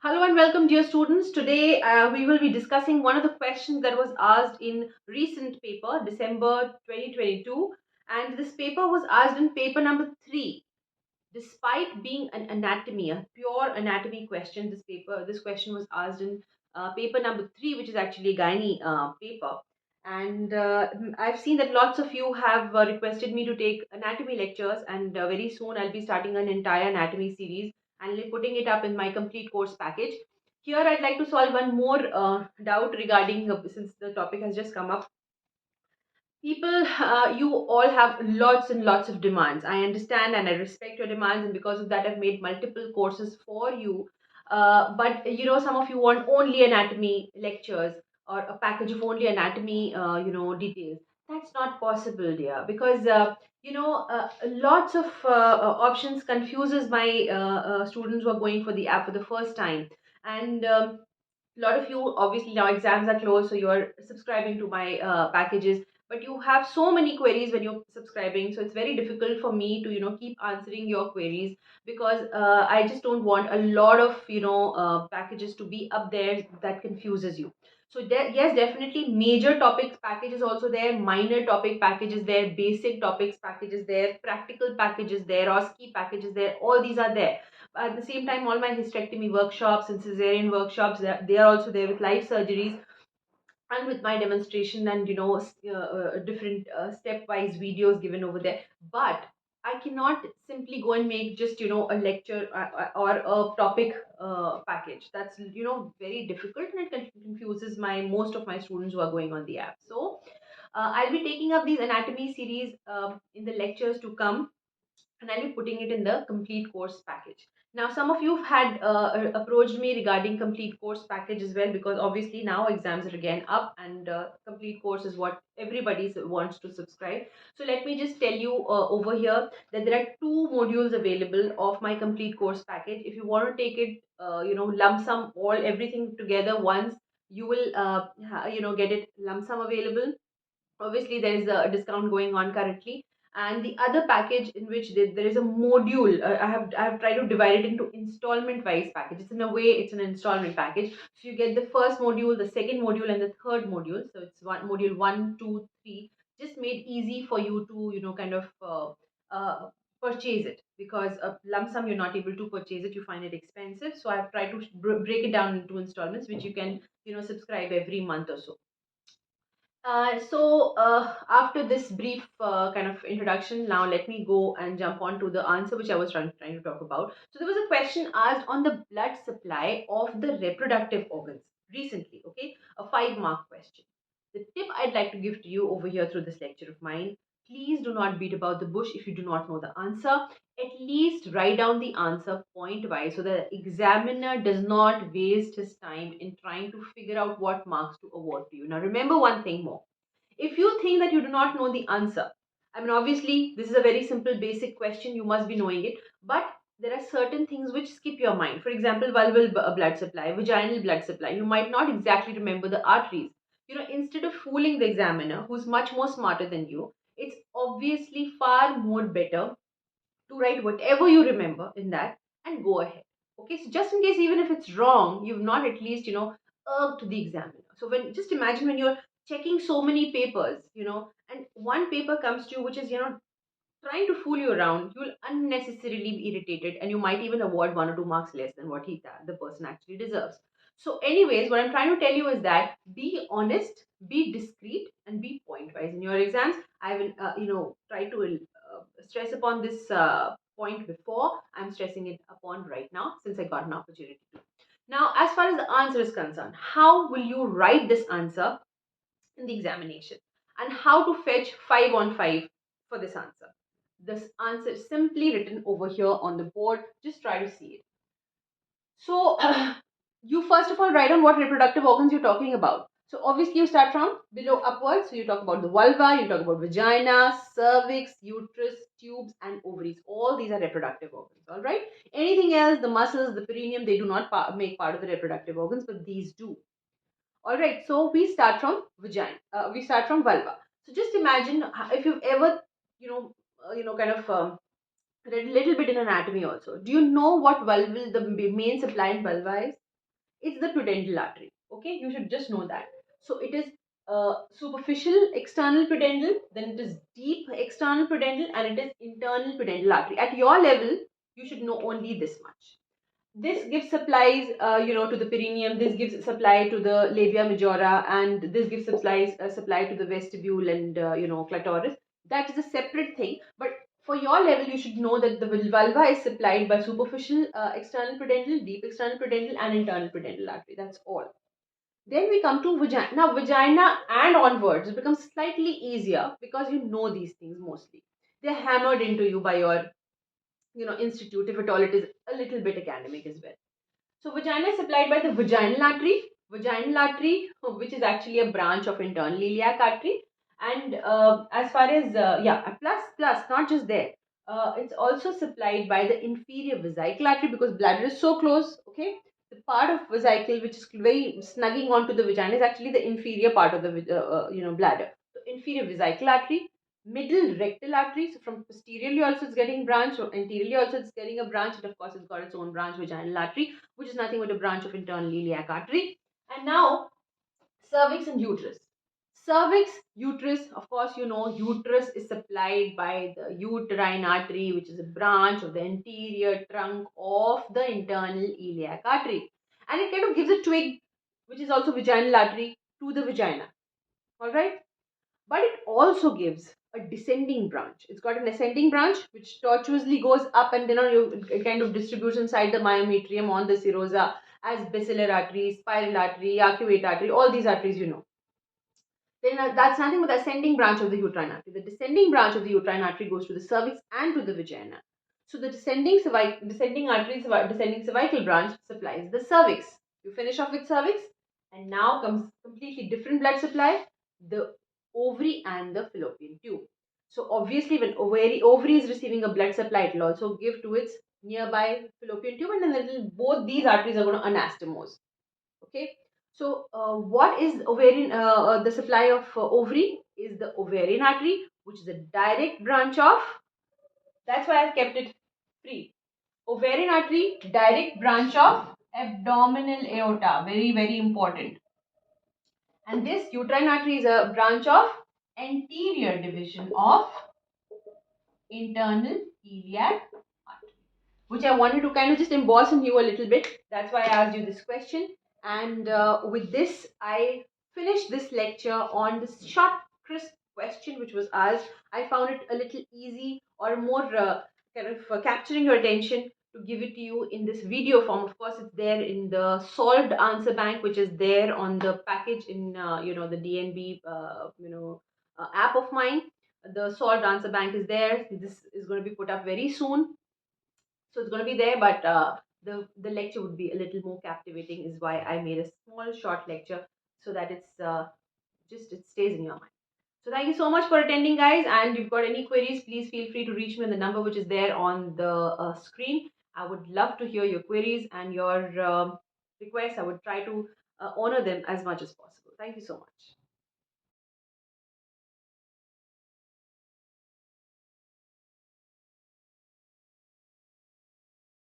Hello and welcome, dear students. Today we will be discussing one of the questions that was asked in recent paper, December 2022. And this paper was asked in paper number 3. Despite being an anatomy, a pure anatomy question, this question was asked in paper number 3, which is actually a gynae paper. And I've seen that lots of you have requested me to take anatomy lectures, and very soon I'll be starting an entire anatomy series and putting it up in my complete course package. Here, I'd like to solve one more doubt regarding, since the topic has just come up. People, you all have lots and lots of demands. I understand and I respect your demands, and because of that, I've made multiple courses for you. But some of you want only anatomy lectures or a package of only anatomy, details. That's not possible, dear, because lots of options confuses my students who are going for the app for the first time. And a lot of you, obviously, now exams are closed, so you're subscribing to my packages, but you have so many queries when you're subscribing, so it's very difficult for me to keep answering your queries, because I just don't want a lot of packages to be up there that confuses you. So yes, definitely major topics package is also there, minor topic package is there, basic topics package is there, practical package is there, OSCE package is there. All these are there. At the same time, all my hysterectomy workshops and cesarean workshops, they are also there with live surgeries and with my demonstration and different stepwise videos given over there. But I cannot simply go and make just a lecture or a topic package. That's very difficult, and it confuses my most of my students who are going on the app. So I'll be taking up these anatomy series in the lectures to come, and I'll be putting it in the complete course package. Now, some of you have had approached me regarding complete course package as well, because obviously now exams are again up, and complete course is what everybody wants to subscribe. So let me just tell you over here that there are two modules available of my complete course package. If you want to take it, lump sum all everything together once, you will get it lump sum available. Obviously there is a discount going on currently, and the other package in which there is a module. I have tried to divide it into installment wise package. It's in a way it's an installment package, so you get the first module, the second module, and the third module. So it's one module, 1, 2, 3, just made easy for you to kind of purchase it, because a lump sum you're not able to purchase it, you find it expensive. So I've tried to break it down into installments, which you can subscribe every month or so. After this brief kind of introduction, now let me go and jump on to the answer which I was trying to talk about. So there was a question asked on the blood supply of the reproductive organs recently. Okay, a 5 mark question. The tip I'd like to give to you over here through this lecture of mine: please do not beat about the bush if you do not know the answer. At least write down the answer point wise, so the examiner does not waste his time in trying to figure out what marks to award to you. Now, remember one thing more: if you think that you do not know the answer, I mean, obviously, this is a very simple, basic question, you must be knowing it, but there are certain things which skip your mind. For example, vulval blood supply, vaginal blood supply. You might not exactly remember the arteries. Instead of fooling the examiner, who's much more smarter than you, it's obviously far more better to write whatever you remember in that and go ahead. Okay, so just in case, even if it's wrong, you've not at least, irked the examiner. So when, just imagine when you're checking so many papers, and one paper comes to you which is, trying to fool you around, you'll unnecessarily be irritated, and you might even award 1 or 2 marks less than what the person actually deserves. So, anyways, what I'm trying to tell you is that be honest, be discreet, and be point wise in your exams. I will, try to stress upon this point before. I'm stressing it upon right now since I got an opportunity to. Now, as far as the answer is concerned, how will you write this answer in the examination, and how to fetch 5 on 5 for this answer? This answer is simply written over here on the board. Just try to see it. So, you first of all write on what reproductive organs you're talking about. So, obviously, you start from below upwards. So, you talk about the vulva, you talk about vagina, cervix, uterus, tubes, and ovaries. All these are reproductive organs. All right. Anything else, the muscles, the perineum, they do not make part of the reproductive organs, but these do. All right. So, we start from vagina. We start from vulva. So, just imagine if you've ever, kind of read a little bit in anatomy also. Do you know what vulval, the main supply in vulva is? It's the pudendal artery. Okay, you should just know that. So it is superficial external pudendal, then it is deep external pudendal, and it is internal pudendal artery. At your level, you should know only this much. This gives supplies, to the perineum. This gives supply to the labia majora, and this gives supplies supply to the vestibule and clitoris. That is a separate thing. But for your level, you should know that the vulva is supplied by superficial external pudendal, deep external pudendal, and internal pudendal artery. That's all. Then we come to vagina. Now, vagina and onwards, it becomes slightly easier because you know these things mostly. They're hammered into you by your institute, if at all it is a little bit academic as well. So vagina is supplied by the vaginal artery, which is actually a branch of internal iliac artery. And as far as plus, not just there, it's also supplied by the inferior vesical artery because bladder is so close. Okay, the part of vesicle which is very snugging onto the vagina is actually the inferior part of the bladder. So inferior vesical artery, middle rectal artery. So from posteriorly also it's getting branch, or anteriorly also it's getting a branch, and of course it's got its own branch, vaginal artery, which is nothing but a branch of internal iliac artery. And now cervix and uterus. Cervix, uterus, of course, uterus is supplied by the uterine artery, which is a branch of the anterior trunk of the internal iliac artery. And it kind of gives a twig, which is also vaginal artery, to the vagina. All right. But it also gives a descending branch. It's got an ascending branch which tortuously goes up, and it kind of distributes inside the myometrium on the serosa as basilar artery, spiral artery, arcuate artery, all these arteries Then that's nothing but the ascending branch of the uterine artery. The descending branch of the uterine artery goes to the cervix and to the vagina. So the descending cervical branch supplies the cervix. You finish off with cervix, and now comes completely different blood supply, the ovary and the fallopian tube. So obviously, when ovary is receiving a blood supply, it will also give to its nearby fallopian tube, and then both these arteries are going to anastomose. Okay, so what is ovarian? The supply of ovary is the ovarian artery, which is a direct branch of. That's why I've kept it free. Ovarian artery, direct branch of abdominal aorta. Very, very important. And this uterine artery is a branch of anterior division of internal iliac artery, which I wanted to kind of just emboss in you a little bit. That's why I asked you this question. And with this, I finished this lecture on this short, crisp question which was asked. I found it a little easy, or more kind of capturing your attention, to give it to you in this video form. Of course, it's there in the solved answer bank, which is there on the package in the DNB app of mine. The solved answer bank is there. This is going to be put up very soon, so it's going to be there, but the lecture would be a little more captivating, is why I made a small short lecture, so that it stays in your mind. So thank you so much for attending, guys, and if you've got any queries, please feel free to reach me on the number which is there on the screen. I would love to hear your queries and your requests. I would try to honor them as much as possible. Thank you so much.